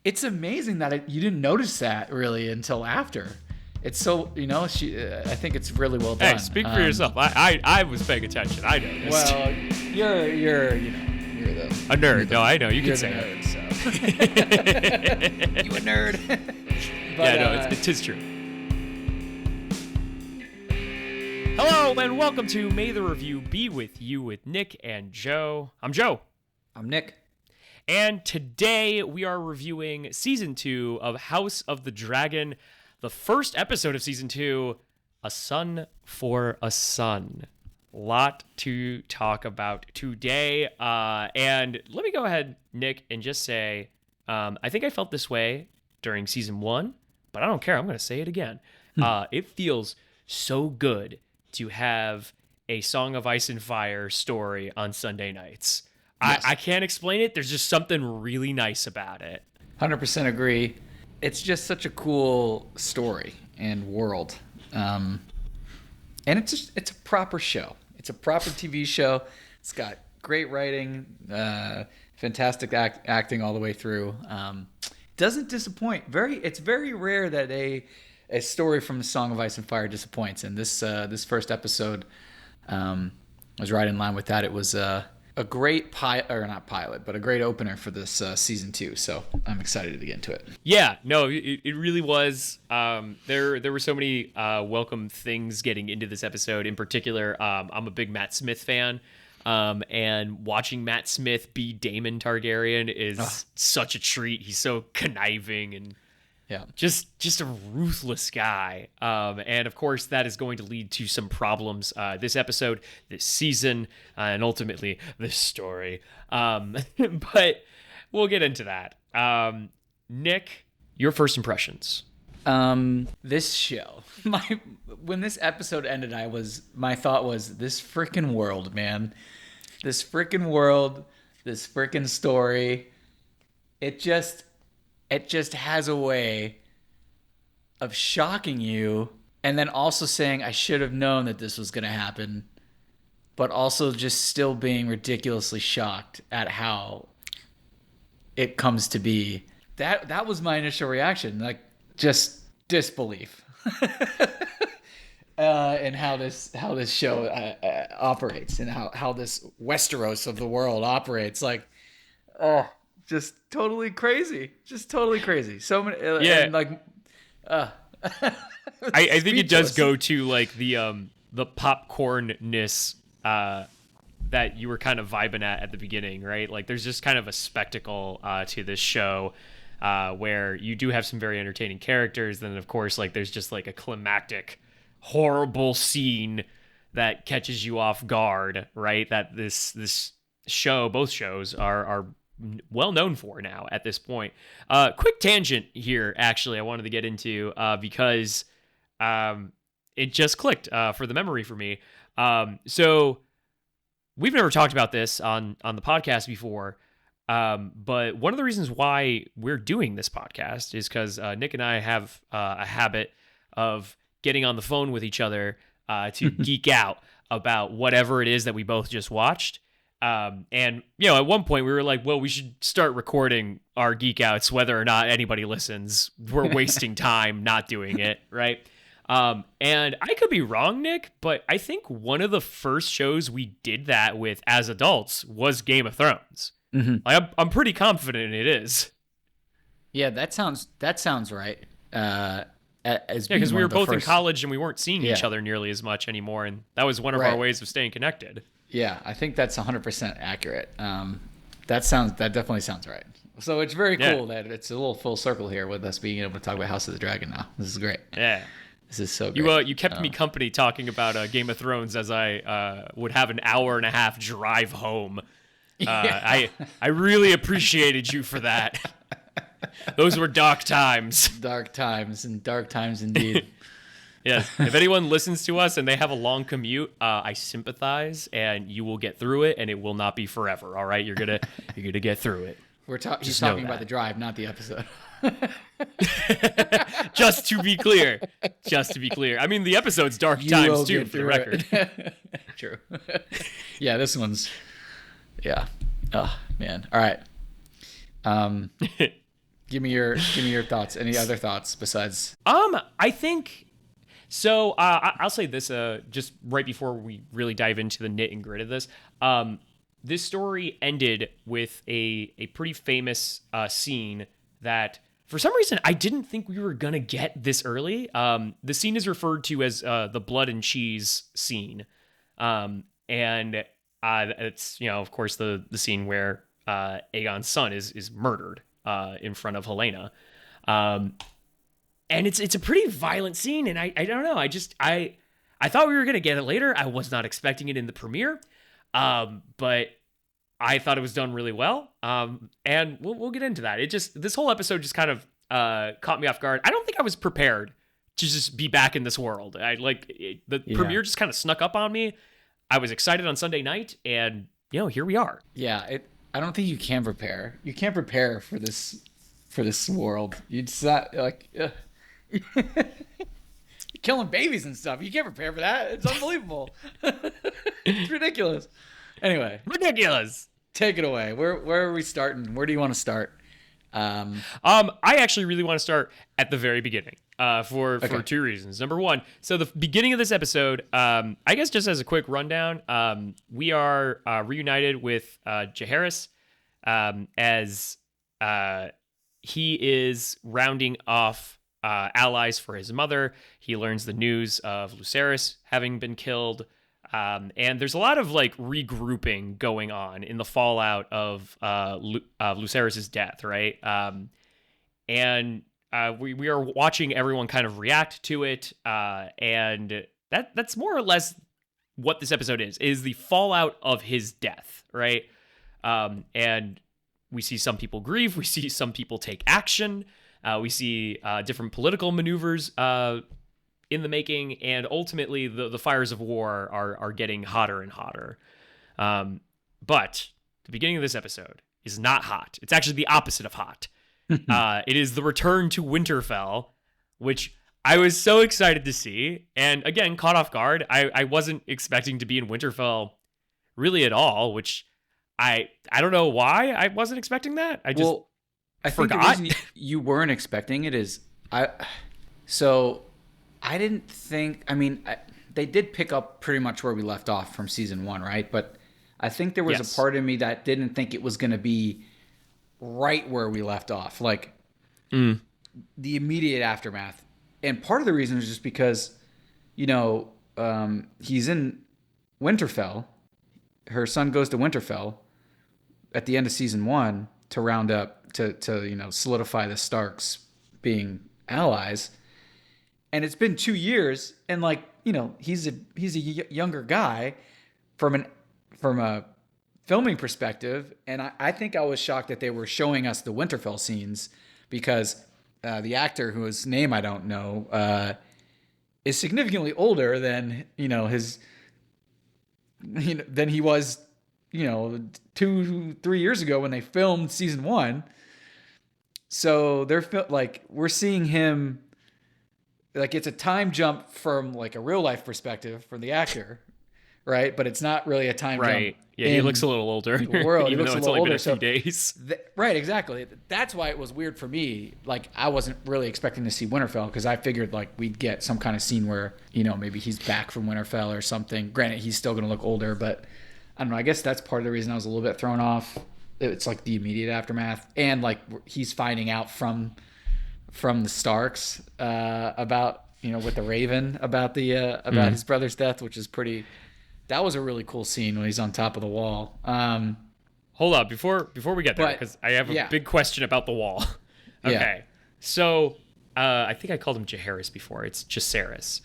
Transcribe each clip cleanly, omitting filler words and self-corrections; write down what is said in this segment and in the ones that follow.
It's amazing that you didn't notice that really until after. It's so, I think it's really well done. Hey, speak for yourself. I was paying attention. I noticed. Well, you're the a nerd. No, I know. You you're can say the nerd, it. so. You a nerd. But, yeah, no, it is true. Hello and welcome to May the Review Be With You with Nick and Joe. I'm Joe. I'm Nick. And today we are reviewing Season 2 of House of the Dragon, the first episode of Season 2, A Son for a Son. Lot to talk about today. And let me go ahead, Nick, and just say, I think I felt this way during Season 1, but I don't care. I'm going to say it again. It feels so good to have a Song of Ice and Fire story on Sunday nights. Yes. I can't explain it. There's just something really nice about it. 100% agree. It's just such a cool story and world. And it's a proper show. It's a proper TV show. It's got great writing, fantastic acting all the way through. Doesn't disappoint. It's very rare that a story from the Song of Ice and Fire disappoints. And this first episode was right in line with that. It was a great a great opener for this season 2. So I'm excited to get into it. Yeah, no, it really was. There were so many welcome things getting into this episode. In particular, I'm a big Matt Smith fan. And watching Matt Smith be Daemon Targaryen is such a treat. He's so conniving and just a ruthless guy. And of course, that is going to lead to some problems this episode, this season, and ultimately this story. But we'll get into that. Nick, your first impressions. This show, when this episode ended, my thought was, this freaking world, man, this freaking world, this freaking story. It just has a way of shocking you and then also saying, I should have known that this was going to happen, but also just still being ridiculously shocked at how it comes to be. That was my initial reaction, like just disbelief in how this show operates and how this Westeros of the world operates. Like, just totally crazy. So many, and like, I think it does go to like the popcornness that you were kind of vibing at the beginning, right? Like, there's just kind of a spectacle to this show where you do have some very entertaining characters. Then, of course, like there's just like a climactic, horrible scene that catches you off guard, right? That this show, both shows are well known for now at this point. Quick tangent here, actually, I wanted to get into because it just clicked for the memory for me. So we've never talked about this on the podcast before, but one of the reasons why we're doing this podcast is because Nick and I have a habit of getting on the phone with each other to geek out about whatever it is that we both just watched. And, at one point we were like, well, we should start recording our geek outs, whether or not anybody listens. We're wasting time not doing it, right? And I could be wrong, Nick, but I think one of the first shows we did that with as adults was Game of Thrones. Mm-hmm. Like, I'm pretty confident it is. Yeah, that sounds right. Because we were both in college and we weren't seeing each other nearly as much anymore, and that was one of our ways of staying connected. Yeah, I think that's 100% accurate. That definitely sounds right. So it's very cool that it's a little full circle here with us being able to talk about House of the Dragon now. This is great. Yeah. This is so great. You kept me company talking about Game of Thrones as I would have an hour and a half drive home. I really appreciated you for that. Those were dark times. Dark times indeed. Yeah, if anyone listens to us and they have a long commute, I sympathize, and you will get through it, and it will not be forever. All right, you're gonna get through it. He's talking about the drive, not the episode. Just to be clear. I mean, the episode's dark times too, for the record. True. Yeah, this one's. Yeah. Oh man. All right. Give me your thoughts. Any other thoughts besides? I think so. I'll say this just right before we really dive into the nit and grit of this. This story ended with a pretty famous scene that for some reason I didn't think we were gonna get this early. The scene is referred to as the blood and cheese scene, and it's of course the scene where Aegon's son is murdered in front of Helena. And it's a pretty violent scene, and I don't know. I thought we were gonna get it later. I was not expecting it in the premiere, but I thought it was done really well. And we'll get into that. This whole episode just kind of caught me off guard. I don't think I was prepared to just be back in this world. The premiere just kind of snuck up on me. I was excited on Sunday night, and here we are. Yeah, I don't think you can prepare. You can't prepare for this world. You just not like. You're killing babies and stuff. You can't prepare for that. It's unbelievable. It's ridiculous. Anyway, ridiculous. Take it away. Where are we starting? Where do you want to start? I actually really want to start at the very beginning. For two reasons. Number one, so the beginning of this episode, I guess just as a quick rundown, we are reunited with Jaehaerys as he is rounding off allies for his mother. He learns the news of Lucerys having been killed, and there's a lot of regrouping going on in the fallout of Lucerys' death, right? And we are watching everyone kind of react to it, and that's more or less what this episode is the fallout of his death, right? And we see some people grieve, we see some people take action, we see different political maneuvers in the making, and ultimately the fires of war are getting hotter and hotter. But the beginning of this episode is not hot. It's actually the opposite of hot. It is the return to Winterfell, which I was so excited to see. And again, caught off guard. I wasn't expecting to be in Winterfell really at all, which I don't know why I wasn't expecting that. I think the reason you weren't expecting it is I didn't think, they did pick up pretty much where we left off from season 1, right? But I think there was a part of me that didn't think it was going to be right where we left off, the immediate aftermath. And part of the reason is just because, he's in Winterfell. Her son goes to Winterfell at the end of season 1 to round up, to solidify the Starks being allies. And it's been 2 years, and he's a younger guy from a filming perspective, and I think I was shocked that they were showing us the Winterfell scenes because the actor whose name I don't know is significantly older than than he was 2-3 years ago when they filmed season 1. So we're seeing him it's a time jump from a real life perspective from the actor, right? But it's not really a time jump. Yeah, he looks a little older. The world, even though it's only been a few days. Right, exactly. That's why it was weird for me. I wasn't really expecting to see Winterfell because I figured we'd get some kind of scene where maybe he's back from Winterfell or something. Granted, he's still going to look older, but I don't know. I guess that's part of the reason I was a little bit thrown off. It's the immediate aftermath, and he's finding out from the Starks about with the Raven about about his brother's death, which is pretty. That was a really cool scene when he's on top of the wall. Hold up before we get there, because I have a big question about the wall. Okay, yeah. So I think I called him Jaehaerys before. It's Jaehaerys.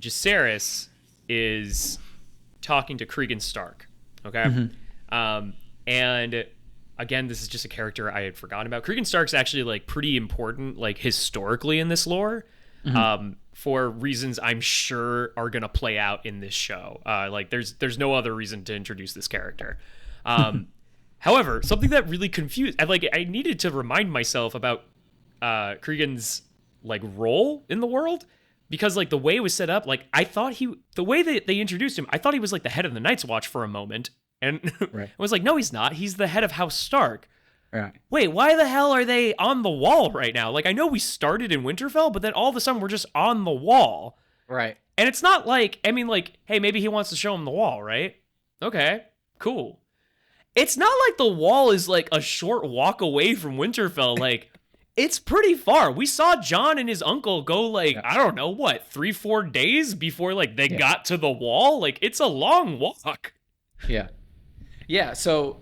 Jaehaerys is talking to Cregan Stark. Okay, and again, this is just a character I had forgotten about. Cregan Stark's actually pretty important historically in this lore. For reasons I'm sure are gonna play out in this show. There's no other reason to introduce this character. However, something that really confused, I needed to remind myself about Cregan's role in the world, because the way it was set up, I thought the way that they introduced him, I thought he was the head of the Night's Watch for a moment, and right. I was no, he's not. He's the head of House Stark. Right. wait, why the hell are they on the wall right now? Like, I know we started in Winterfell, but then all of a sudden we're just on the wall. Right. And it's not like, I mean, like, hey, maybe he wants to show him the wall, right? Okay, cool. It's not like the wall is like a short walk away from Winterfell. Like, it's pretty far. We saw Jon and his uncle go like, I don't know, what, 3-4 days before like they got to the wall? Like, it's a long walk. Yeah. Yeah, so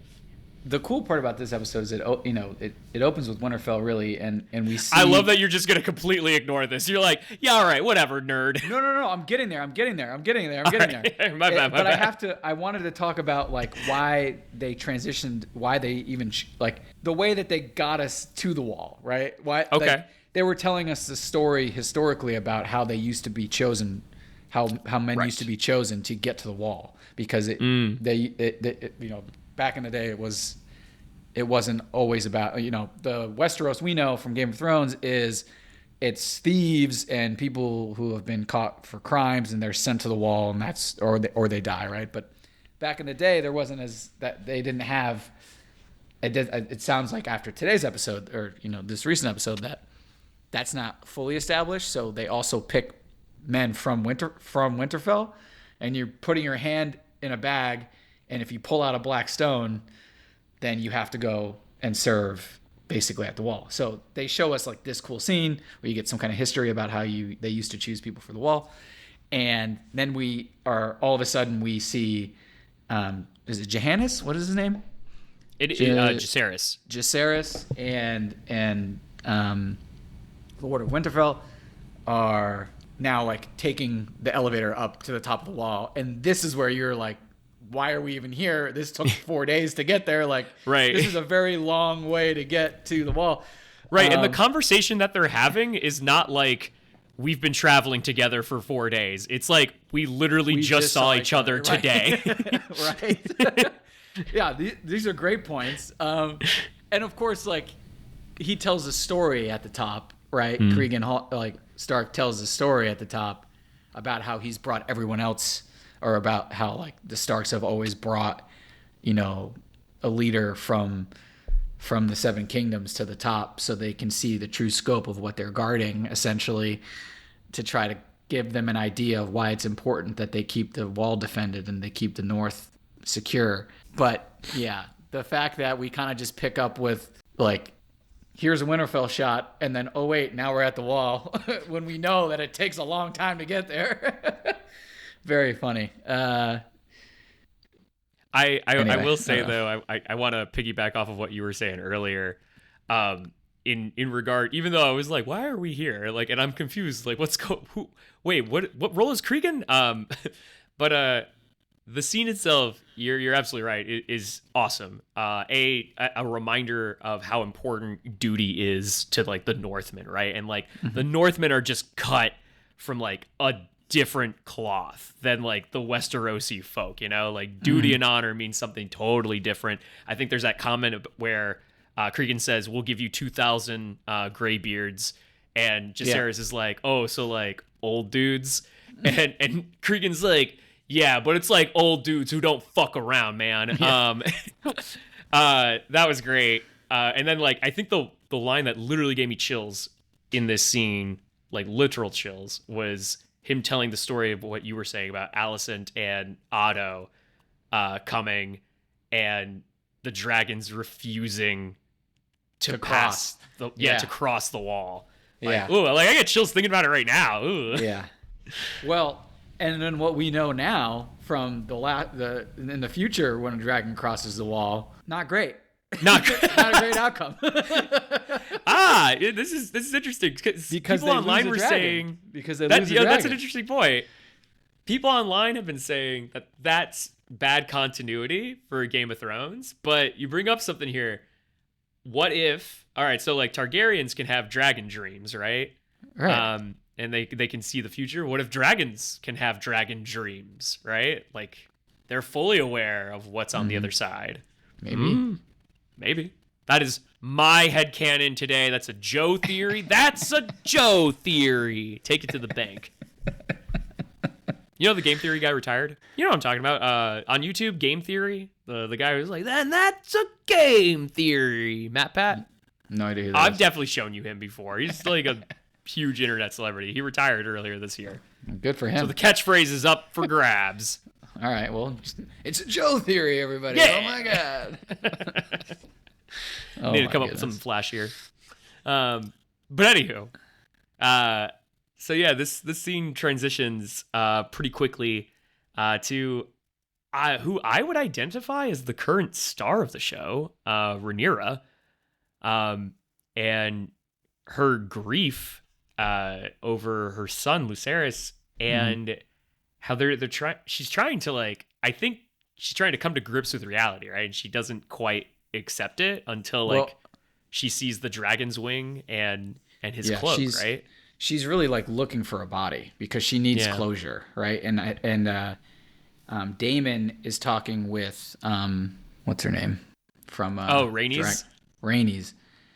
the cool part about this episode is it opens with Winterfell really, and we see. I love that you're just gonna completely ignore this. You're like, yeah, all right, whatever, nerd. No, I'm getting there. My bad. But I wanted to talk about like why they transitioned, why they even like the way that they got us to the wall, right? Why? Okay. Like, they were telling us the story historically about how they used to be chosen, how men used to be chosen to get to the wall, because they back in the day, it wasn't always about, the Westeros we know from Game of Thrones it's thieves and people who have been caught for crimes and they're sent to the wall, and that's or they die, right? But back in the day, there wasn't they didn't have. It sounds like after today's episode, or this recent episode, that's not fully established. So they also pick men from Winterfell, and you're putting your hand in a bag. And if you pull out a black stone, then you have to go and serve basically at the wall. So they show us like this cool scene where you get some kind of history about how they used to choose people for the wall. And then all of a sudden we see, is it Johannes? What is his name? Jacaerys. Jacaerys and Lord of Winterfell are now like taking the elevator up to the top of the wall. And this is where you're like, why are we even here? This took 4 days to get there. Like, right. This is a very long way to get to the wall. Right. And the conversation that they're having is not like, we've been traveling together for 4 days. It's like, we literally just saw each other today. Right. Yeah. These are great points. And of course, like, he tells a story at the top, right? Cregan, like, Stark tells a story at the top about how he's brought everyone else, or about how like the Starks have always brought, a leader from the Seven Kingdoms to the top, so they can see the true scope of what they're guarding, essentially, to try to give them an idea of why it's important that they keep the wall defended and they keep the North secure. But yeah, the fact that we kind of just pick up with like, here's a Winterfell shot, and then, oh wait, now we're at the wall, when we know that it takes a long time to get there. Very funny. I will say though, I want to piggyback off of what you were saying earlier. In regard, even though I was like, why are we here? Like, and I'm confused. Like, what role is Cregan? But the scene itself, you're absolutely right. It is awesome. A reminder of how important duty is to like the Northmen, right? And like the Northmen are just cut from like a different cloth than like the Westerosi folk, like duty and honor means something totally different. I think there's that comment where Cregan says, we'll give you 2,000 graybeards, and Jacaerys is like, oh, so like old dudes, and Cregan's like, yeah, but it's like old dudes who don't fuck around, man. That was great. And then like, I think the line that literally gave me chills in this scene, like literal chills, was him telling the story of what you were saying about Alicent and Otto coming, and the dragons refusing to cross the wall. Like, ooh, like I get chills thinking about it right now. Ooh. Yeah. Well, and then what we know now from in the future when a dragon crosses the wall, not great. Not a great outcome. This is interesting because people online were saying that's an interesting point. People online have been saying that that's bad continuity for Game of Thrones, but you bring up something here. What if? All right, so like Targaryens can have dragon dreams, right? Right. And they can see the future. What if dragons can have dragon dreams, right? Like they're fully aware of what's on the other side. Maybe. That is my headcanon today. That's a Joe theory. That's a Joe theory. Take it to the bank. You know the game theory guy retired? You know what I'm talking about? On YouTube, Game Theory, the guy who's like, then that's a game theory. Matt Pat? No idea who that I've is. definitely shown you him before. He's like a huge internet celebrity. He retired earlier this year. Good for him. So the catchphrase is up for grabs. All right, well, it's a Joe theory, everybody. Yeah. Oh my god. Need to come up with something flashier. But anywho, so yeah, this scene transitions pretty quickly to who I would identify as the current star of the show, Rhaenyra, and her grief over her son Lucerys, and how they're trying. She's trying to I think she's trying to come to grips with reality, right? And she doesn't quite accept it until she sees the dragon's wing and his cloak, right? She's really like looking for a body because she needs closure, right? And Daemon is talking with what's her name from Rhaenys. Rhaenys.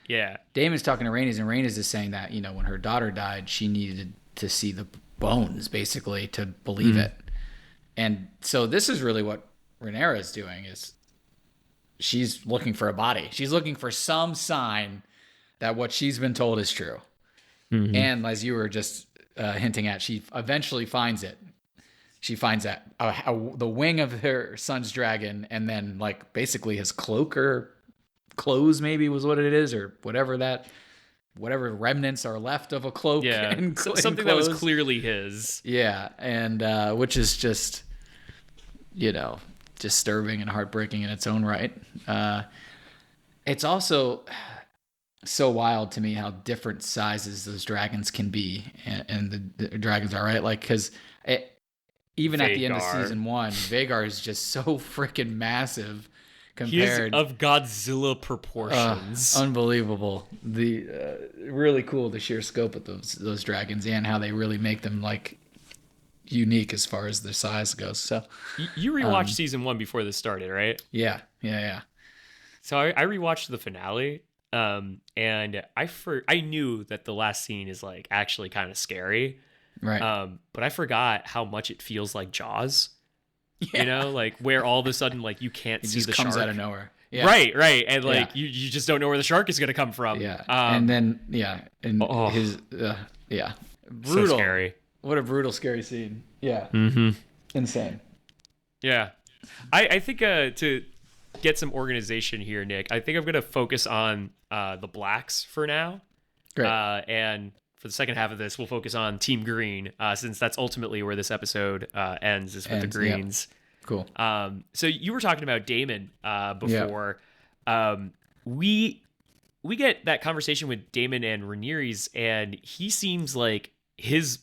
Yeah. Daemon's talking to Rhaenys, and Rhaenys is saying that when her daughter died, she needed to see the bones basically to believe it. And so this is really what Rhaenyra is doing, is she's looking for a body. She's looking for some sign that what she's been told is true. And as you were just hinting at, she eventually finds it. She finds that the wing of her son's dragon, and then basically his cloak or clothes maybe was what it is, or whatever remnants are left of a cloak. Yeah, and something that was clearly his. Yeah, and which is just disturbing and heartbreaking in its own right. It's also so wild to me how different sizes those dragons can be, and the dragons are, right? Because even at the end of season 1, Vhagar is just so freaking massive compared. He's of Godzilla proportions. Unbelievable. The really cool, the sheer scope of those dragons, and how they really make them unique as far as their size goes. So you rewatched season 1 before this started, right? Yeah. So I rewatched the finale, and I knew that the last scene is actually kind of scary, right? But I forgot how much it feels like Jaws. Yeah. Where all of a sudden you can't see the shark. It just comes out of nowhere. Yeah. Right, and you just don't know where the shark is gonna come from. Yeah, and then his brutal. So scary. What a brutal, scary scene. Yeah. Insane. Yeah. I think to get some organization here, Nick, I think I'm going to focus on the Blacks for now. Great. And for the second half of this, we'll focus on Team Green, since that's ultimately where this episode ends, is with the Greens. Yep. Cool. So you were talking about Daemon before. Yep. We get that conversation with Daemon and Rhaenyra, and he seems like his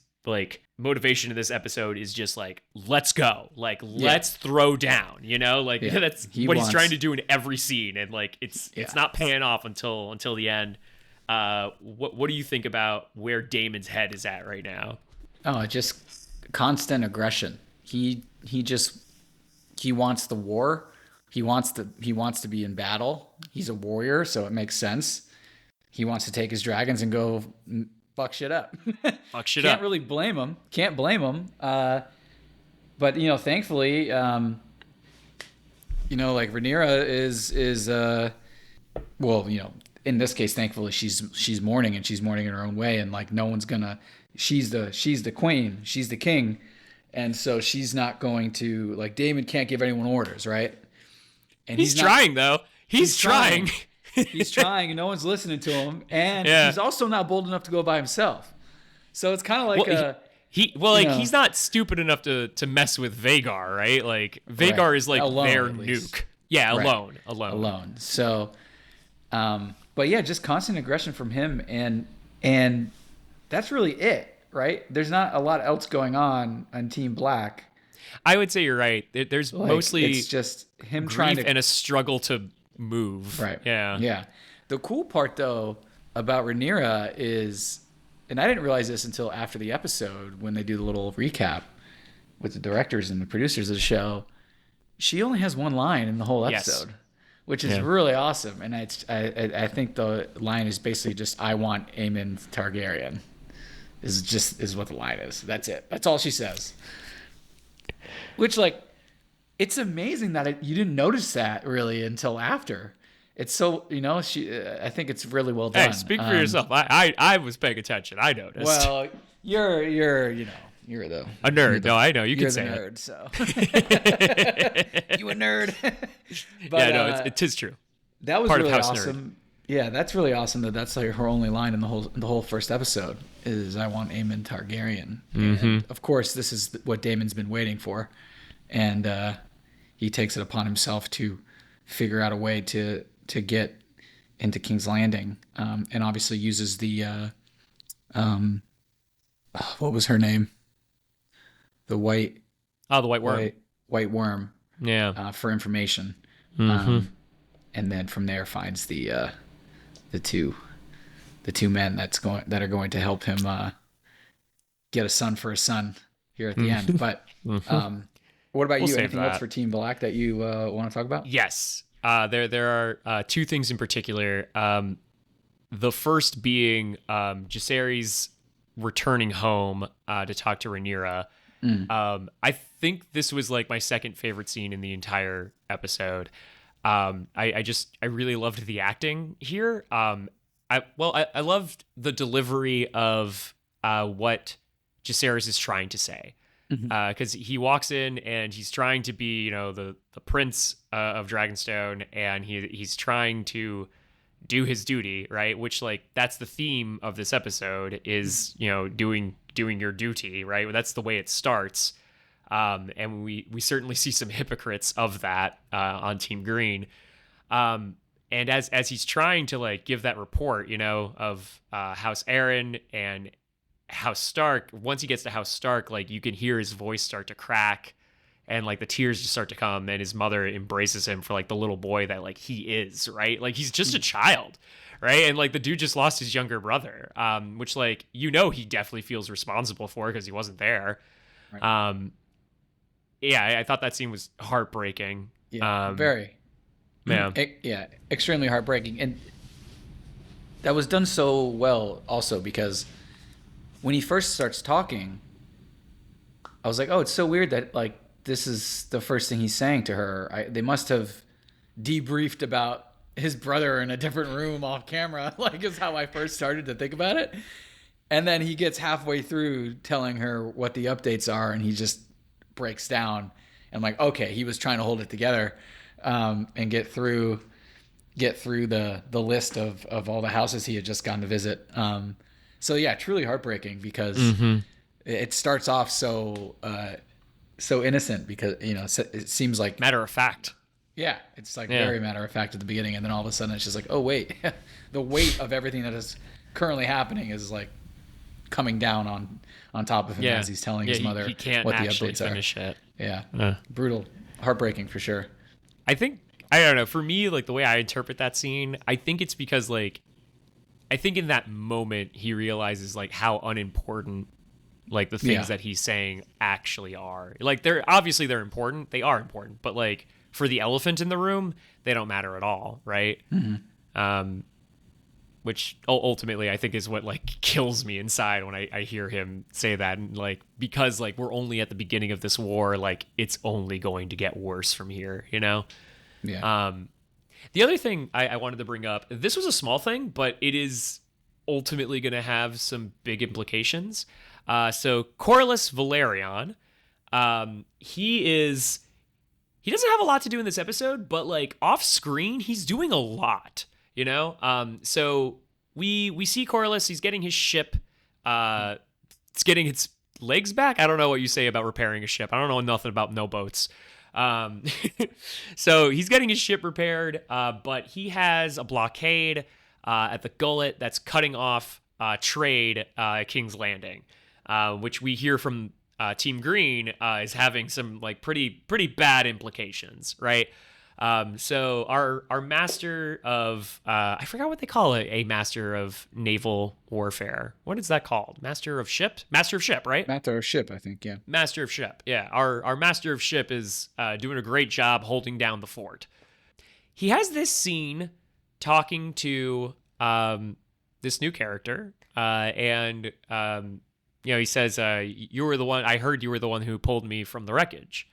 motivation in this episode is just let's go, let's throw down, that's what he's trying to do in every scene, and it's not paying off until the end. What do you think about where Daemon's head is at right now? Oh, just constant aggression. He wants the war. He wants to be in battle. He's a warrior, so it makes sense. He wants to take his dragons and go fuck shit up. Can't really blame him. Can't blame him. But thankfully, Rhaenyra is in this case, thankfully she's mourning, and she's mourning in her own way, and no one's gonna. She's the queen. She's the king, and so she's not going to Daemon can't give anyone orders, right? And he's trying though. He's trying. He's trying, and no one's listening to him, and he's also not bold enough to go by himself. So it's kind of he's not stupid enough to mess with Vhagar, right? Vhagar is alone, their nuke. Yeah, right. alone. So, but yeah, just constant aggression from him, and that's really it, right? There's not a lot else going on Team Black. I would say you're right. There's mostly it's just him trying to and a struggle to move. Right. Yeah. The cool part though about Rhaenyra is, and I didn't realize this until after the episode when they do the little recap with the directors and the producers of the show, she only has one line in the whole episode, which is really awesome. And I think the line is basically just, "I want Aemon Targaryen," is what the line is. That's it. That's all she says. Which, like, it's amazing that you didn't notice that really until after. It's so, I think it's really well done. Hey, speak for yourself. I was paying attention. I noticed. Well, you're the a nerd. No, I know. You you're can say the nerd, it. so you a nerd. But, yeah, no, it is true. That was Part really of House awesome. Yeah, that's really awesome. That's like her only line in the whole first episode is "I want Aemon Targaryen." And of course, this is what Daemon's been waiting for, and he takes it upon himself to figure out a way to get into King's Landing, and obviously uses the what was her name? The white. Oh, the white worm. White worm. Yeah. For information, and then from there finds the two men that are going to help him get a son for his son here at the end. But what about you? Anything else for Team Black that you want to talk about? Yes. There are two things in particular. The first being Jacaerys returning home to talk to Rhaenyra. I think this was like my second favorite scene in the entire episode. I really loved the acting here. I loved the delivery of what Jacaerys is trying to say. Because he walks in and he's trying to be, the prince of Dragonstone, and he's trying to do his duty, right? Which, like, that's the theme of this episode is, doing your duty, right? That's the way it starts. And we certainly see some hypocrites of that on Team Green. And as he's trying to, like, give that report, of House Aaron and House Stark, once he gets to House Stark, like, you can hear his voice start to crack and, like, the tears just start to come, and his mother embraces him for, like, the little boy that, like, he is, right? Like, he's just a child, right? And, like, the dude just lost his younger brother, which, like, he definitely feels responsible for because he wasn't there. Right. Yeah, I thought that scene was heartbreaking. Yeah, very. Yeah, extremely heartbreaking. And that was done so well also because when he first starts talking, I was like, oh, it's so weird that, like, this is the first thing he's saying to her. They must have debriefed about his brother in a different room off camera, like, is how I first started to think about it. And then he gets halfway through telling her what the updates are, and he just breaks down. And I'm like, okay, he was trying to hold it together and get through the list of all the houses he had just gotten to visit. So yeah, truly heartbreaking because it starts off so innocent because it seems like matter of fact. Yeah, it's like very matter of fact at the beginning, and then all of a sudden it's just like, oh wait, the weight of everything that is currently happening is like coming down on top of him as he's telling his mother he can't what the actually updates finish are. It. Yeah, brutal, heartbreaking for sure. I don't know. For me, like, the way I interpret that scene, I think it's because, like, I think in that moment he realizes, like, how unimportant, like, the things that he's saying actually are. Like, they're important. They are important, but, like, for the elephant in the room, they don't matter at all, right? Which ultimately I think is what, like, kills me inside when I hear him say that. And, like, because, like, we're only at the beginning of this war, like, it's only going to get worse from here, Yeah. The other thing I wanted to bring up, this was a small thing, but it is ultimately going to have some big implications. So Corlys Velaryon, he doesn't have a lot to do in this episode, but, like, off screen, he's doing a lot, So we see Corlys, he's getting his ship, it's getting its legs back. I don't know what you say about repairing a ship. I don't know nothing about no boats. So he's getting his ship repaired, but he has a blockade at the gullet that's cutting off trade at King's Landing, which we hear from Team Green is having some, like, pretty bad implications, right? So our master of I forgot what they call it, a master of naval warfare. What is that called? Master of ship, right? Master of ship, I think. Yeah. Master of ship. Yeah. Our master of ship is doing a great job holding down the fort. He has this scene talking to this new character, and he says, "You were the one. I heard you were the one who pulled me from the wreckage."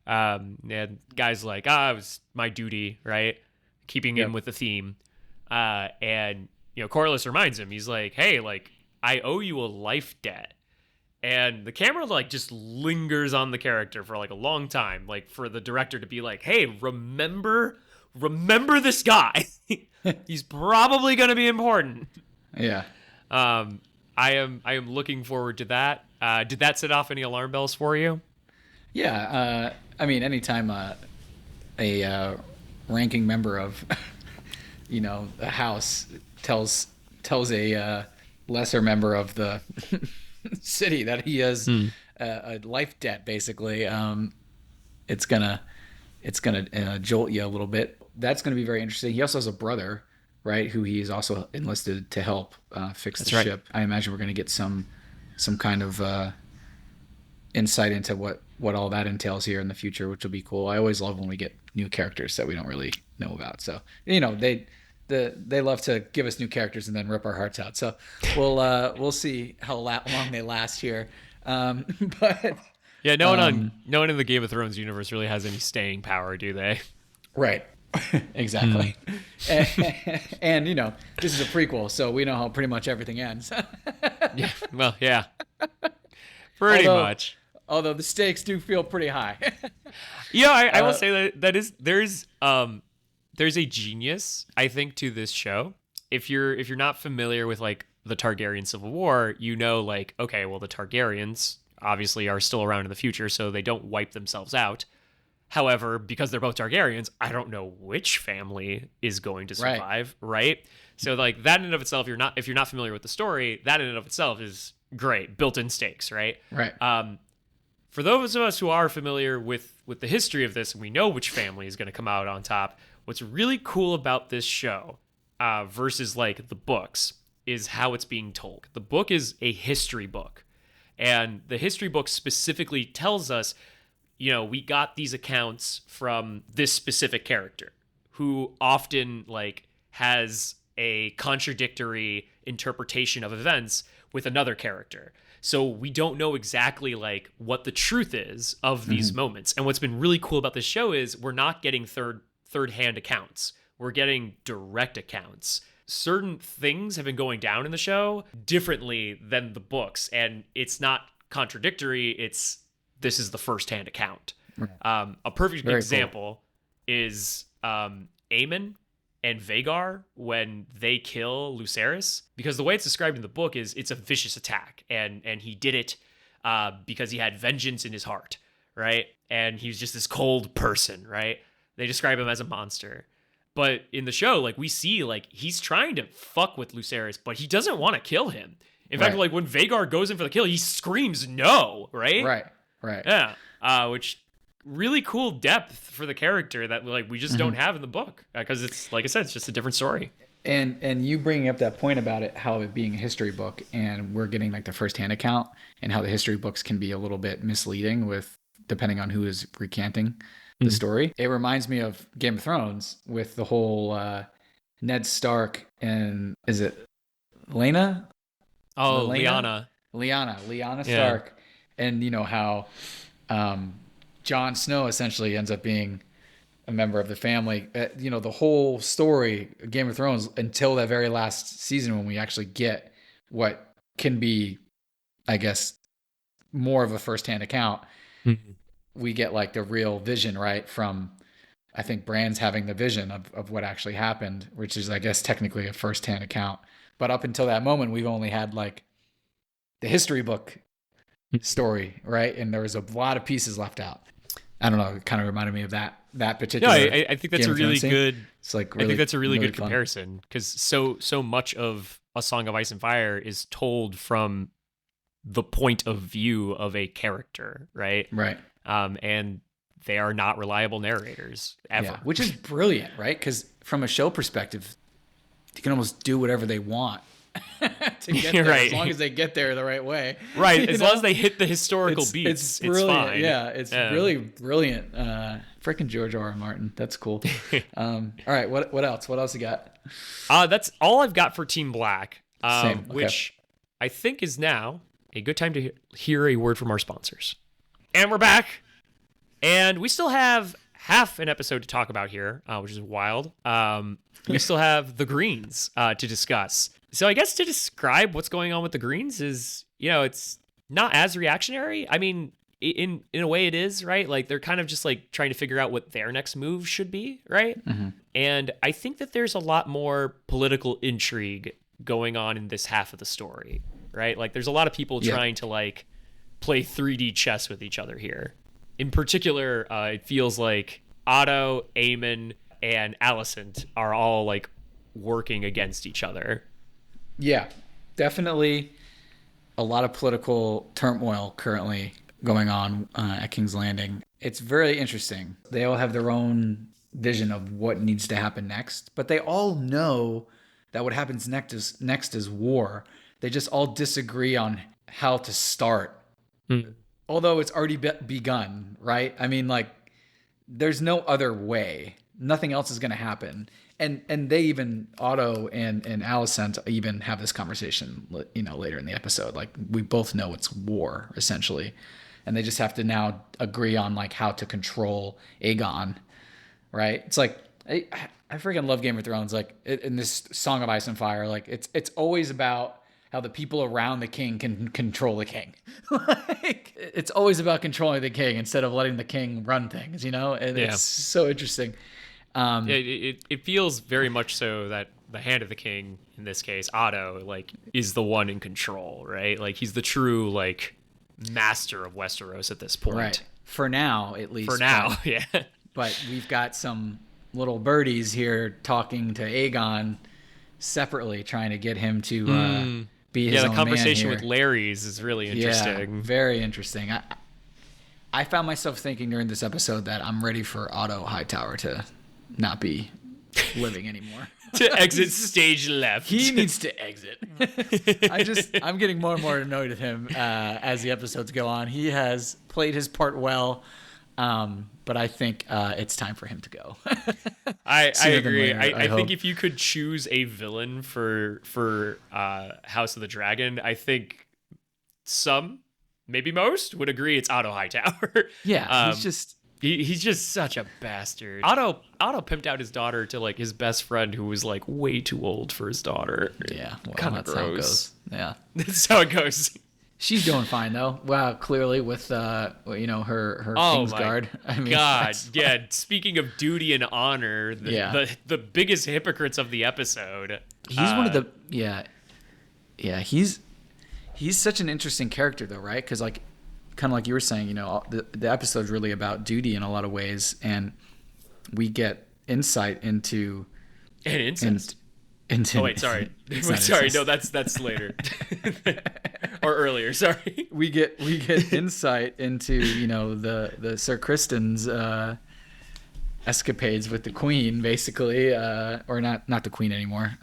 And guys like, it was my duty, right? Keeping in with the theme. And, Corlys reminds him, he's like, hey, like, I owe you a life debt. And the camera, like, just lingers on the character for, like, a long time. Like, for the director to be like, hey, remember this guy. He's probably going to be important. Yeah. I am looking forward to that. Did that set off any alarm bells for you? Yeah. I mean, anytime a ranking member of, the house tells a lesser member of the city that he has a life debt, basically, it's gonna jolt you a little bit. That's gonna be very interesting. He also has a brother, right, who he's also enlisted to help fix the ship. I imagine we're gonna get some kind of insight into what all that entails here in the future, which will be cool. I always love when we get new characters that we don't really know about. So they love to give us new characters and then rip our hearts out. So we'll see how long they last here. But yeah, no one in the Game of Thrones universe really has any staying power, do they? Right. Exactly. And this is a prequel, so we know how pretty much everything ends. Yeah. Well, yeah. Pretty much. Although the stakes do feel pretty high. Yeah, I will say that there's a genius, I think, to this show. If you're not familiar with like the Targaryen Civil War, like, okay, well, the Targaryens obviously are still around in the future, so they don't wipe themselves out. However, because they're both Targaryens, I don't know which family is going to survive, right? So like that in and of itself, if you're not familiar with the story, that in and of itself is great, built-in stakes, right? Right. For those of us who are familiar with the history of this, and we know which family is going to come out on top, what's really cool about this show versus like the books is how it's being told. The book is a history book, and the history book specifically tells us, we got these accounts from this specific character who often like has a contradictory interpretation of events with another character. So we don't know exactly like what the truth is of these moments. And what's been really cool about this show is we're not getting third-hand accounts. We're getting direct accounts. Certain things have been going down in the show differently than the books, and it's not contradictory. This is the first-hand account. Right. A perfect example is Aemon and Vhagar when they kill Lucerys, because the way it's described in the book is it's a vicious attack, and he did it because he had vengeance in his heart, right? And he's just this cold person, right? They describe him as a monster. But in the show, like, we see like he's trying to fuck with Lucerys, but he doesn't want to kill him. In fact, like when Vhagar goes in for the kill, he screams no, right? Right. Yeah. Which really cool depth for the character that like we just don't have in the book, because it's, like I said, it's just a different story. And you bringing up that point about it, how it being a history book, and we're getting like the firsthand account, and how the history books can be a little bit misleading with depending on who is recanting the story. It reminds me of Game of Thrones with the whole Ned Stark and is it Lena? Oh, Lyanna Stark, and how Jon Snow essentially ends up being a member of the family. The whole story of Game of Thrones until that very last season, when we actually get what can be, I guess, more of a firsthand account. We get like the real vision, right? From, I think Bran's having the vision of what actually happened, which is, I guess, technically a firsthand account. But up until that moment, we've only had like the history book story, right? And there was a lot of pieces left out. I don't know. It kind of reminded me of that particular. Yeah, I think that's a really good. It's like I think that's a really good fun comparison, because so much of A Song of Ice and Fire is told from the point of view of a character, right? Right. And they are not reliable narrators ever. Yeah, which is brilliant, right? Because from a show perspective, you can almost do whatever they want to get there, right, as long as they get there the right way. Right, as long as they hit the historical beats, it's fine. Yeah, it's really brilliant. Freaking George R.R. Martin, that's cool. All right, what else? What else you got? That's all I've got for Team Black, Same. Okay. Which I think is now a good time to hear a word from our sponsors. And we're back. And we still have half an episode to talk about here, which is wild. We still have the Greens to discuss. So I guess to describe what's going on with the Greens is, it's not as reactionary. I mean, in a way it is, right? Like they're kind of just like trying to figure out what their next move should be, right? Mm-hmm. And I think that there's a lot more political intrigue going on in this half of the story, right? Like there's a lot of people trying to like play 3D chess with each other here. In particular, it feels like Otto, Aemon, and Alicent are all like working against each other. Yeah, definitely a lot of political turmoil currently going on at King's Landing. It's very interesting. They all have their own vision of what needs to happen next, but they all know that what happens next is war. They just all disagree on how to start. Although it's already begun, right? I mean, like, there's no other way. Nothing else is going to happen. And they even, Otto and Alicent even have this conversation, later in the episode. Like, we both know it's war, essentially. And they just have to now agree on, like, how to control Aegon, right? It's like, I freaking love Game of Thrones. Like, in this Song of Ice and Fire, like, it's always about how the people around the king can control the king. Like, it's always about controlling the king instead of letting the king run things, And it's so interesting. It feels very much so that the hand of the king, in this case, Otto, like, is the one in control, right? Like, he's the true, like, master of Westeros at this point. Right. For now, at least. For now, yeah. But we've got some little birdies here talking to Aegon separately, trying to get him to be his own man. Yeah, the conversation here with Larry's is really interesting. Yeah, very interesting. I found myself thinking during this episode that I'm ready for Otto Hightower to not be living anymore. To exit stage left. He needs to exit. I'm getting more and more annoyed with him as the episodes go on. He has played his part well, but I think it's time for him to go. I agree. Later, I think if you could choose a villain for House of the Dragon, I think some, maybe most, would agree it's Otto Hightower. Yeah, he's just such a bastard. Otto pimped out his daughter to like his best friend who was like way too old for his daughter. Yeah, well, kind of gross. How it goes. Yeah, that's how it goes. She's doing fine though. Wow, clearly with her Kingsguard. I mean, God, yeah. Speaking of duty and honor, the biggest hypocrites of the episode. He's one of the He's such an interesting character though, right? Because like, kind of like you were saying, the episode's really about duty in a lot of ways, and we get insight into incest. Oh wait, sorry. Sorry, no, that's later. Or earlier, sorry. We get insight into, the Sir Kristen's escapades with the Queen, basically, or not the Queen anymore.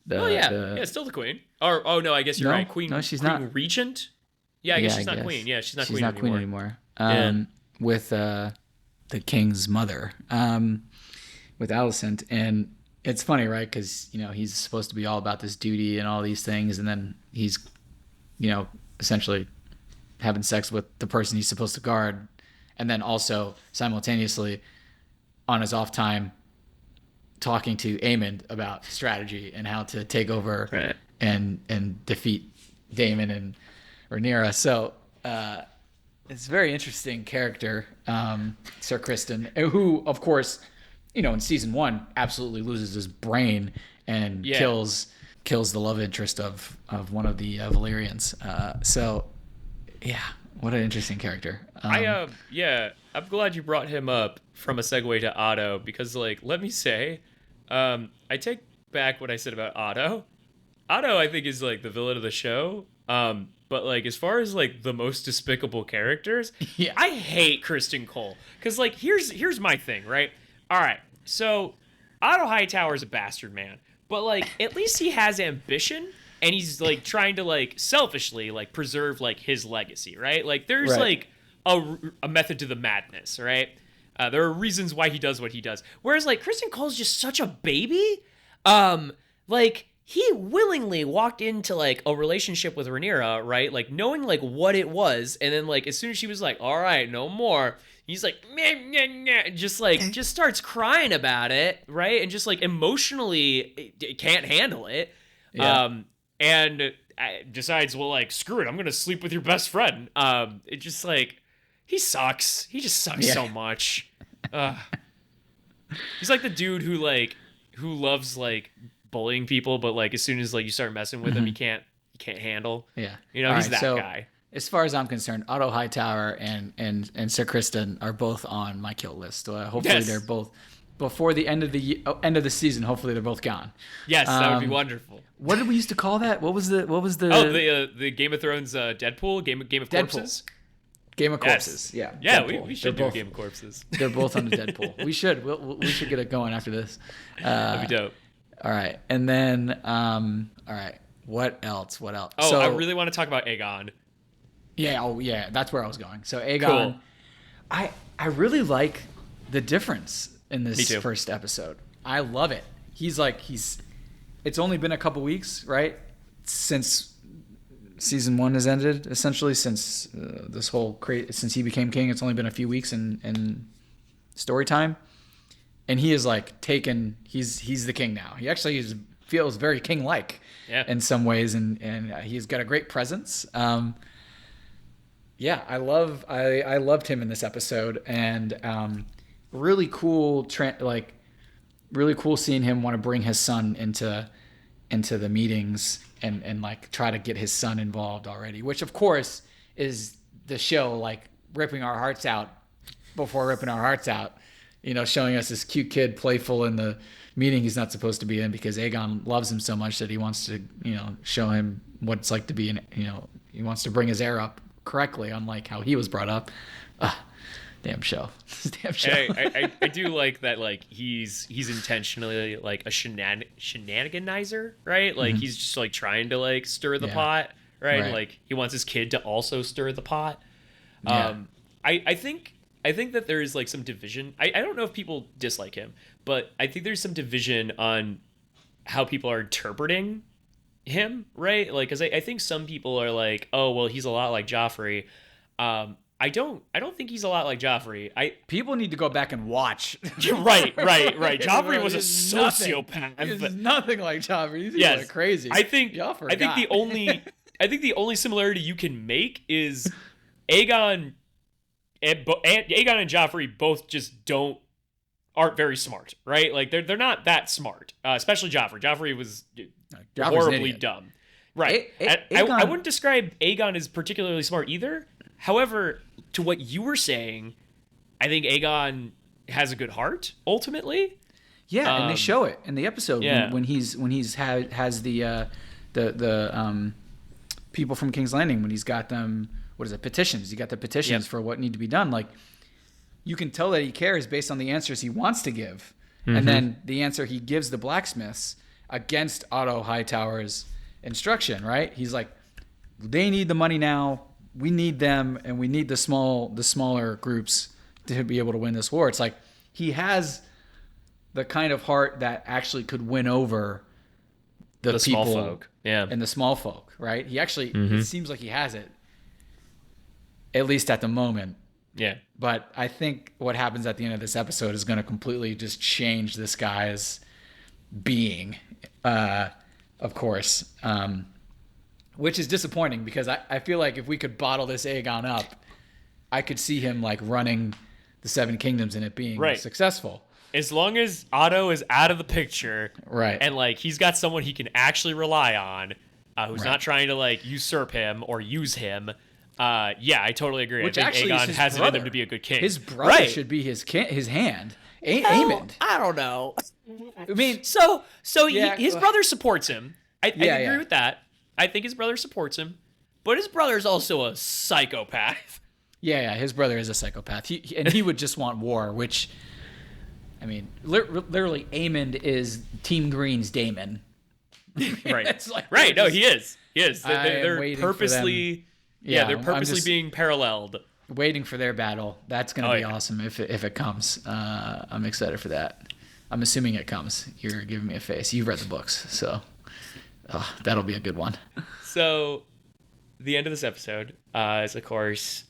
Still the Queen. Or no, I guess you're right. Queen. No, she's Queen not. Regent. Yeah, I guess she's not Queen. Yeah, she's not Queen anymore. With the King's mother, with Alicent. And it's funny, right? Because, he's supposed to be all about this duty and all these things. And then he's, essentially having sex with the person he's supposed to guard. And then also simultaneously on his off time talking to Aemon about strategy and how to take over and defeat Daemon and Rhaenyra. So it's a very interesting character, Sir Kristen, who, of course, in season 1 absolutely loses his brain and kills the love interest of one of the Valyrians. What an interesting character. I'm glad you brought him up from a segue to Otto, because let me say, I take back what I said about Otto. Otto, I think, is the villain of the show. But as far as the most despicable characters, I hate Kristen Cole. Cause here's my thing, right? All right, so Otto Hightower's a bastard man, but at least he has ambition, and he's trying to selfishly preserve his legacy, right? There's a method to the madness, right? There are reasons why he does what he does. Whereas Kristen Cole's just such a baby. he willingly walked into like a relationship with Rhaenyra, right? Like knowing like what it was, and then like as soon as she was like, "All right, no more," he's like, meh, meh, meh, just starts crying about it, right? And just like emotionally can't handle it, and decides, well, like screw it, I'm gonna sleep with your best friend. It just like he sucks. He just sucks so much. He's like the dude who loves like bullying people, but like as soon as like you start messing with him, he can't handle. Yeah, you know, he's that guy. As far as I'm concerned, Otto Hightower and Sir Kristen are both on my kill list. Hopefully they're both before the end of the season. Hopefully they're both gone. Yes, that would be wonderful. What did we used to call that? What was the the Game of Thrones Deadpool Game of Corpses. Game of Corpses, yeah. We should do Game of Corpses. They're both on the Deadpool. We should get it going after this. That'd be dope. All right, and then all right, what else? Oh, so, I really want to talk about Aegon. Yeah, that's where I was going. So Aegon, cool. I really like the difference in this first episode. I love it. It's only been a couple weeks, right, since season 1 has ended, essentially, since since he became king. It's only been a few weeks in story time, and he is like he's the king now. He actually feels very king-like in some ways, and he's got a great presence. I loved him in this episode, and really cool really cool seeing him want to bring his son into the meetings and like try to get his son involved already, which of course is the show like ripping our hearts out before ripping our hearts out, showing us this cute kid playful in the meeting he's not supposed to be in because Aegon loves him so much that he wants to, show him what it's like to be he wants to bring his heir up correctly, unlike how he was brought up. Damn show. Hey, I do like that. Like he's intentionally like a shenaniganizer, right? Like he's just like trying to like stir the pot, right? Like he wants his kid to also stir the pot. I think that there is like some division. I don't know if people dislike him, but I think there's some division on how people are interpreting him, right? Like, because I think some people are like, oh, well, he's a lot like Joffrey. I don't think he's a lot like Joffrey. People need to go back and watch. Right. Joffrey was a sociopath. He's nothing like Joffrey. He's like crazy. I think the only similarity you can make is Aegon and Joffrey both just aren't very smart, right? Like they're not that smart, especially Joffrey. Joffrey was horribly dumb, right? I wouldn't describe Aegon as particularly smart either. However, to what you were saying, I think Aegon has a good heart ultimately. Yeah, and they show it in the episode when he's has the people from King's Landing, when he's got them, petitions. He got the petitions for what need to be done. Like, you can tell that he cares based on the answers he wants to give, and then the answer he gives the blacksmiths against Otto Hightower's instruction. Right? He's like, they need the money now. We need them, and we need the smaller groups to be able to win this war. It's like he has the kind of heart that actually could win over the people, small folk, and the small folk, right? He actually, it seems like he has it, at least at the moment. Yeah. But I think what happens at the end of this episode is going to completely just change this guy's being, of course. Which is disappointing because I feel like if we could bottle this Aegon up, I could see him like running the Seven Kingdoms and it being successful. As long as Otto is out of the picture, right, and like he's got someone he can actually rely on, who's not trying to like usurp him or use him. I totally agree. Which I think Aegon has it in him to be a good king. His brother should be his hand. Aemond. I don't know. I mean, so his brother supports him. I agree with that. I think his brother supports him, but his brother's also a psychopath. Yeah, his brother is a psychopath. He would just want war, which, I mean, literally, Aemond is Team Green's Daemon. Right. Right. No, he is. They're purposely, they're purposely being paralleled. Waiting for their battle. That's going to be awesome if it comes. I'm excited for that. I'm assuming it comes. You're giving me a face. You've read the books, so Oh, that'll be a good one. So the end of this episode is, of course,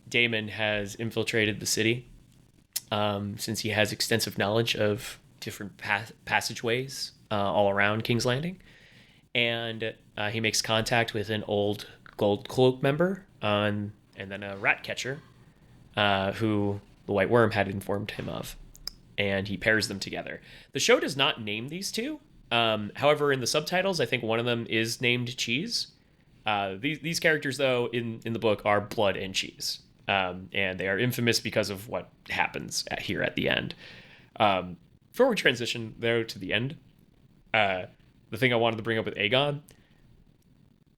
Daemon has infiltrated the city, since he has extensive knowledge of different passageways all around King's Landing. And he makes contact with an old Gold Cloak member and then a rat catcher who the White Worm had informed him of. And he pairs them together. The show does not name these two. However, in the subtitles, I think one of them is named Cheese. These characters, though, in the book are Blood and Cheese. And they are infamous because of what happens here at the end. Before we transition, though, to the end, the thing I wanted to bring up with Aegon,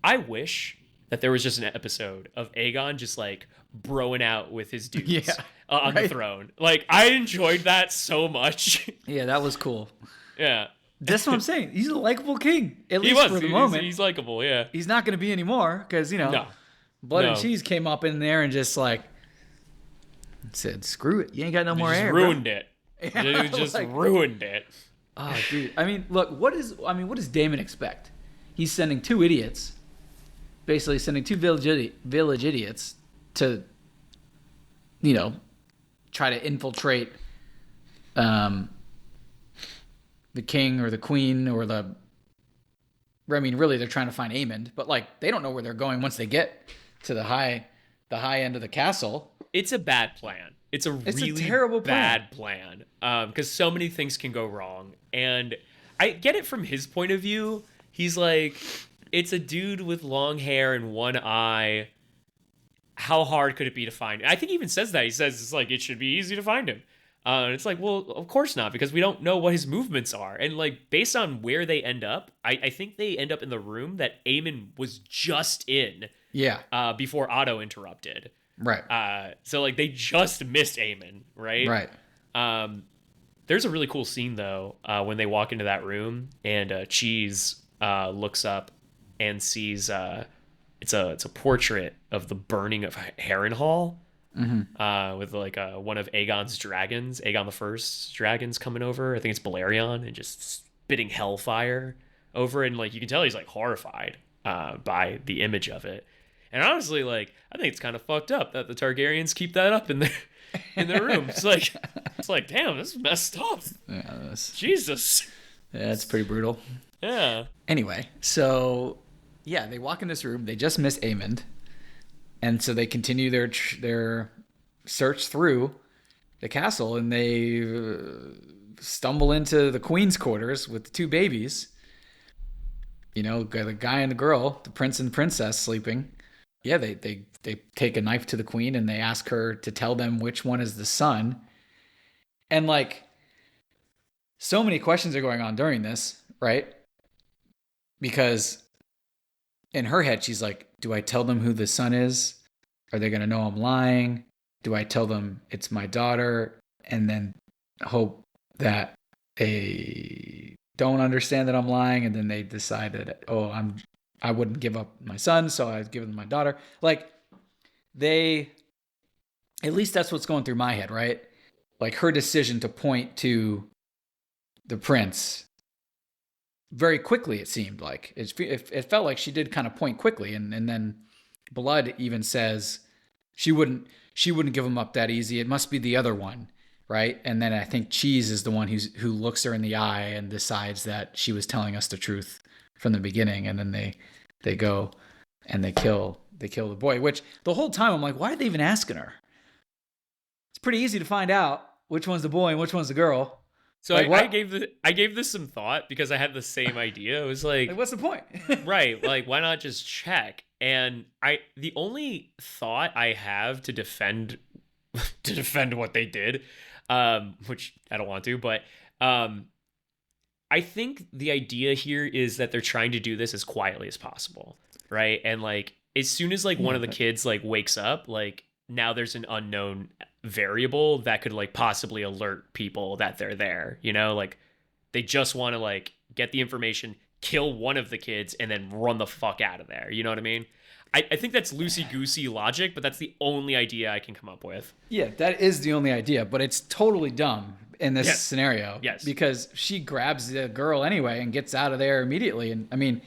I wish that there was just an episode of Aegon just, like, broing out with his dudes on the throne. Like, I enjoyed that so much. Yeah, that was cool. Yeah. That's what I'm saying. He's a likable king, at least for the moment. He's likable, yeah. He's not going to be anymore because, Blood and Cheese came up in there and just, like, said, screw it. You ain't got no more air, ruined bro. it. Yeah, just ruined it. Oh, dude. I mean, look, what does Daemon expect? He's sending two idiots, basically sending two village idiots to, try to infiltrate the king or the queen or really they're trying to find Aemond, but like they don't know where they're going once they get to the high end of the castle. It's a bad plan. It's a terrible bad plan. Because so many things can go wrong. And I get it from his point of view. He's like, it's a dude with long hair and one eye. How hard could it be to find? I think he even says that. He says it's like, it should be easy to find him. And it's like, well, of course not, because we don't know what his movements are. And like, based on where they end up, I think they end up in the room that Aemon was just in. Yeah. Before Otto interrupted. Right. So like they just missed Aemon, right? Right. There's a really cool scene though, when they walk into that room and Cheese looks up and sees it's a portrait of the burning of Harrenhal. Mm-hmm. With like one of Aegon's dragons, Aegon the First's dragons coming over. I think it's Balerion, and just spitting hellfire over it. And like you can tell he's like horrified by the image of it. And honestly, like I think it's kind of fucked up that the Targaryens keep that up in their room. It's like damn, this is messed up. Yeah, Jesus. Yeah, it's pretty brutal. Yeah. Anyway, so yeah, they walk in this room. They just miss Aemond. And so they continue their search through the castle, and they stumble into the queen's quarters with the two babies. The guy and the girl, the prince and princess sleeping. Yeah, they take a knife to the queen, and they ask her to tell them which one is the son. And like, so many questions are going on during this, right? Because in her head, she's like, do I tell them who the son is? Are they going to know I'm lying? Do I tell them it's my daughter and then hope that they don't understand that I'm lying, and then they decide that, I wouldn't give up my son, so I'd give them my daughter. Like, at least that's what's going through my head, right? Like, her decision to point to the prince very quickly, it seemed like. It felt like she did kind of point quickly, and then Blood even says she wouldn't give him up that easy. It must be the other one, right? And then I think Cheese is the one who looks her in the eye and decides that she was telling us the truth from the beginning. And then they go and they kill the boy. Which the whole time I'm like, why are they even asking her? It's pretty easy to find out which one's the boy and which one's the girl. So like, I gave this some thought because I had the same idea. It was like what's the point? Right, like why not just check? And the only thought I have to defend what they did, which I don't want to, but I think the idea here is that they're trying to do this as quietly as possible, right? And like as soon as like one of the kids like wakes up, like now there's an unknown variable that could like possibly alert people that they're there, like they just want to like get the information, kill one of the kids and then run the fuck out of there. You know what I mean? I think that's loosey-goosey logic, but that's the only idea I can come up with. Yeah, that is the only idea, but it's totally dumb in this scenario. Yes. Because she grabs the girl anyway and gets out of there immediately. And I mean,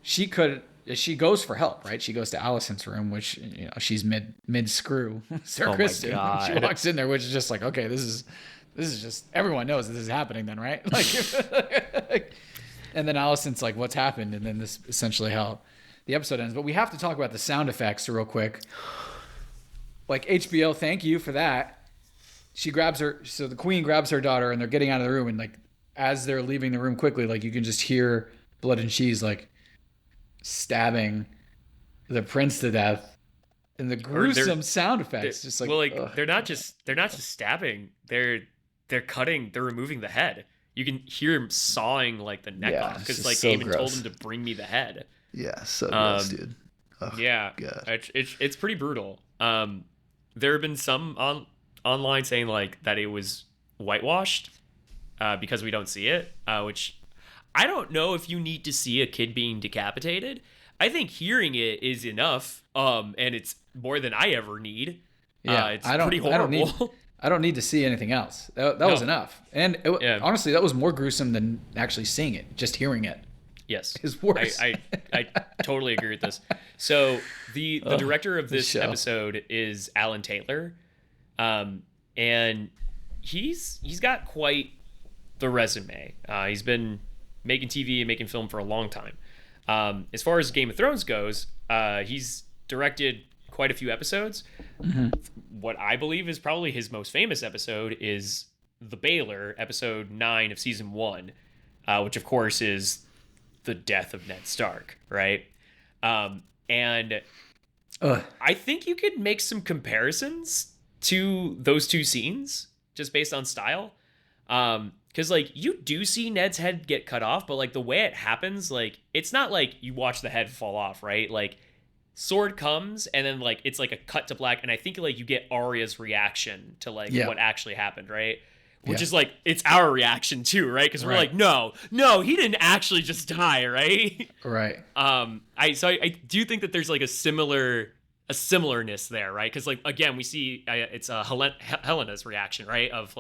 she goes for help, right? She goes to Allison's room, which, you know, she's mid screw. Sir Kristen. My God. She walks in there, which is just like, okay, this is just, everyone knows this is happening then, right? Like, and then Allison's like, what's happened? And then this essentially how the episode ends. But we have to talk about the sound effects real quick. Like, HBO, thank you for that. She grabs her, so the queen grabs her daughter and they're getting out of the room, and like as they're leaving the room quickly, like you can just hear Blood and Cheese like stabbing the prince to death, and the gruesome sound effects just like, well, like they're not just stabbing, they're cutting, they're removing the head. You can hear him sawing like the neck off, because like so Aemon told him to bring me the head. Yeah, so gross, dude. Oh, yeah, God. It's pretty brutal. There have been some online saying like that it was whitewashed because we don't see it, which I don't know if you need to see a kid being decapitated. I think hearing it is enough, and it's more than I ever need. Yeah, it's pretty horrible. I don't need to see anything else. That was enough. And honestly, that was more gruesome than actually seeing it. Just hearing it. Yes, is worse. I totally agree with this. So the director of this episode is Alan Taylor, and he's got quite the resume. He's been making TV and making film for a long time. As far as Game of Thrones goes, he's directed quite a few episodes. Mm-hmm. What I believe is probably his most famous episode is The Baylor, episode 9 of season 1, which of course is the death of Ned Stark, right? And I think you could make some comparisons to those two scenes just based on style. Because like you do see Ned's head get cut off, but like the way it happens, like it's not like you watch the head fall off, right? Like sword comes and then like it's like a cut to black, and I think like you get Arya's reaction to like what actually happened, right? Which is like, it's our reaction too, right? Because we're like, no, he didn't actually just die, right? Right. I do think that there's like a similarness there, right? Because like again, we see it's Helena's reaction, right? Of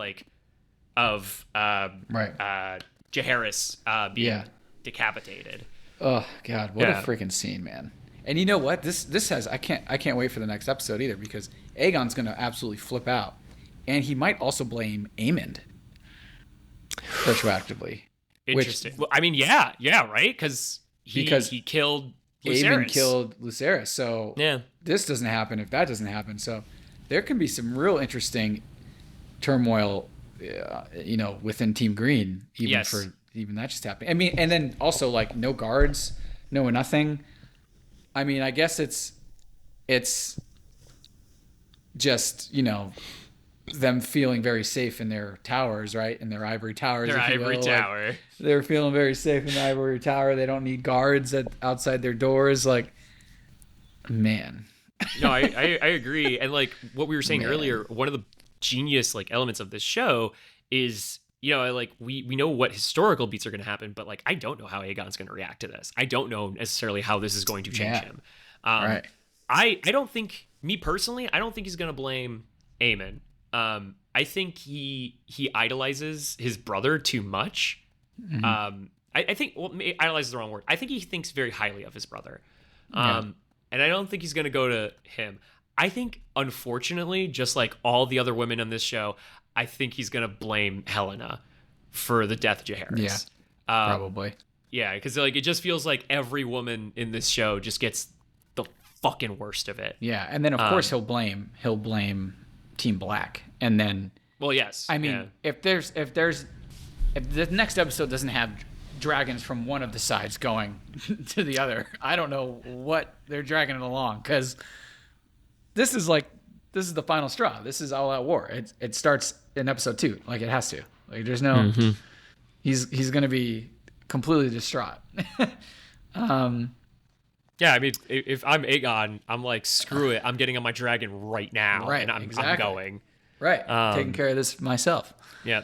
Jaehaerys being decapitated. Oh God, what a freaking scene, man! And you know what? This has I can't wait for the next episode either, because Aegon's gonna absolutely flip out. And he might also blame Aemond retroactively. Interesting. Well, I mean, yeah, right? Because he killed Lucerys. Aemond killed Lucerys. So this doesn't happen if that doesn't happen. So there can be some real interesting turmoil, within Team Green, even that just happening. I mean, and then also like no guards, no nothing. I mean, I guess it's just, them feeling very safe in their towers, right? In their ivory towers. Their ivory tower. Like, they're feeling very safe in the ivory tower. They don't need guards outside their doors. Like, man. No, I agree. And like what we were saying earlier, one of the genius like elements of this show is, like we know what historical beats are going to happen, but like I don't know how Aegon's going to react to this. I don't know necessarily how this is going to change him. Right. I don't think, me personally, I don't think he's going to blame Aemon. I think he idolizes his brother too much. Mm-hmm. I think, idolize is the wrong word. I think he thinks very highly of his brother. And I don't think he's going to go to him. I think, unfortunately, just like all the other women on this show, I think he's going to blame Helena for the death of Jaehaerys. Yeah, probably. Yeah, because like it just feels like every woman in this show just gets the fucking worst of it. Yeah, and then of course he'll blame Team Black, and then I mean if the next episode doesn't have dragons from one of the sides going to the other, I don't know what they're dragging it along, because this is the final straw. This is all out war. It starts in episode 2, like it has to. Like there's no he's gonna be completely distraught. Yeah, I mean, if I'm Aegon, I'm like, screw it. I'm getting on my dragon right now, and I'm going. Right, taking care of this myself. Yeah.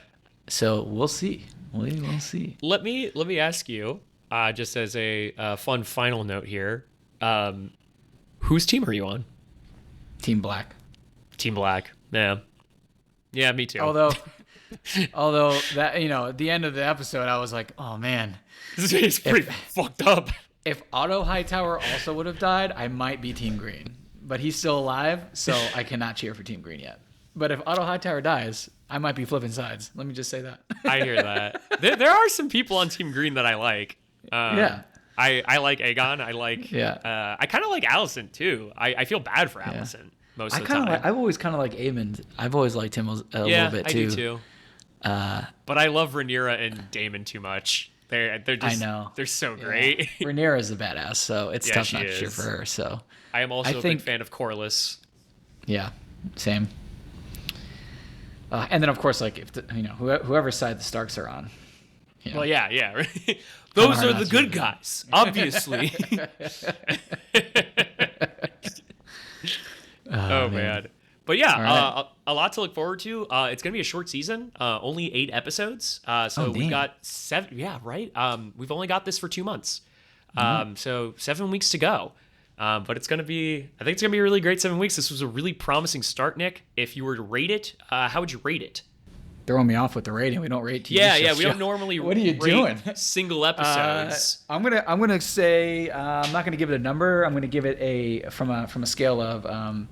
So we'll see. We'll see. Let me ask you, just as a fun final note here, whose team are you on? Team Black. Team Black. Yeah, me too. Although that, at the end of the episode, I was like, oh man, this is pretty fucked up. If Otto Hightower also would have died, I might be Team Green. But he's still alive, so I cannot cheer for Team Green yet. But if Otto Hightower dies, I might be flipping sides. Let me just say that. I hear that. There are some people on Team Green that I like. Yeah. I like Aegon. I like. Yeah. I kind of like Alicent too. I feel bad for Alicent most of the time. I've always kind of liked Aemond. I've always liked him a little bit too. I do too. But I love Rhaenyra and Daemon too much. They're just. I know. They're so great. Yeah. Rhaenyra is a badass, so it's tough not to cheer for her. So. I am also a big fan of Corlys. Yeah, same. And then of course, like if whoever side the Starks are on. Well, yeah. Right? Those are the good guys, obviously. Oh man. But yeah, a lot to look forward to. It's gonna be a short season, only 8 episodes. So we've got 7. Yeah, right. We've only got this for 2 months. So 7 weeks to go. But I think it's gonna be a really great 7 weeks. This was a really promising start, Nick. If you were to rate it, how would you rate it? Throwing me off with the rating. We don't rate TV shows. Yeah, we don't normally. What are you doing? Single episodes. I'm gonna say I'm not gonna give it a number. I'm gonna give it from a scale of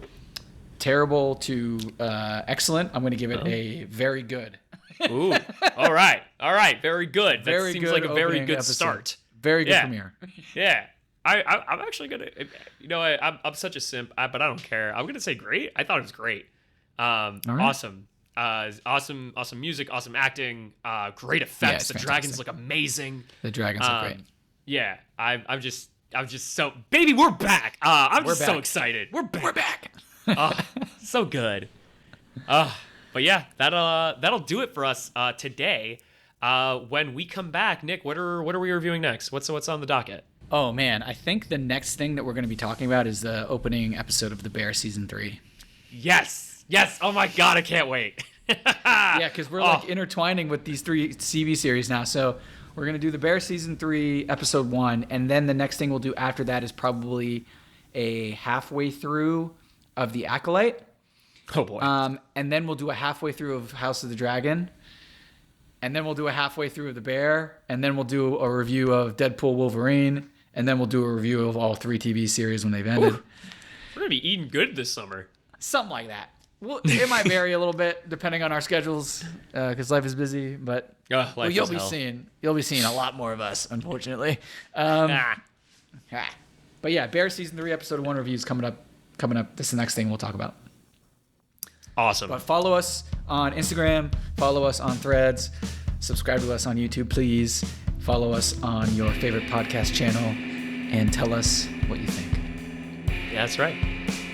terrible to excellent. I'm gonna give it a very good. Ooh, all right, very good. That seems like a very good start. Very good premiere. Yeah. I'm actually gonna, I'm such a simp, but I don't care. I'm gonna say great. I thought it was great. Awesome. Awesome music, awesome acting, great effects. The dragons look amazing. The dragons look great. Yeah, I'm just so, baby, we're back. I'm just so excited. We're back. So good. But yeah, that'll do it for us today. When we come back, Nick, what are we reviewing next? What's on the docket? Oh man, I think the next thing that we're going to be talking about is the opening episode of The Bear season 3. Yes. Oh my god, I can't wait. Yeah, because we're like intertwining with these 3 TV series now. So we're going to do The Bear season 3, episode 1, and then the next thing we'll do after that is probably a halfway through of The Acolyte. Oh boy. And then we'll do a halfway through of House of the Dragon. And then we'll do a halfway through of The Bear. And then we'll do a review of Deadpool Wolverine. And then we'll do a review of all 3 TV series when they've ended. Ooh, we're going to be eating good this summer. Something like that. Well, it might vary a little bit depending on our schedules because life is busy. But you'll be seeing a lot more of us, unfortunately. But yeah, Bear season 3, episode 1 reviews coming up. This is the next thing we'll talk about. Awesome. But follow us on Instagram. Follow us on Threads. Subscribe to us on YouTube, please. Follow us on your favorite podcast channel and tell us what you think. Yeah, that's right.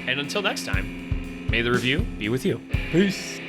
And until next time, may the review be with you. Peace.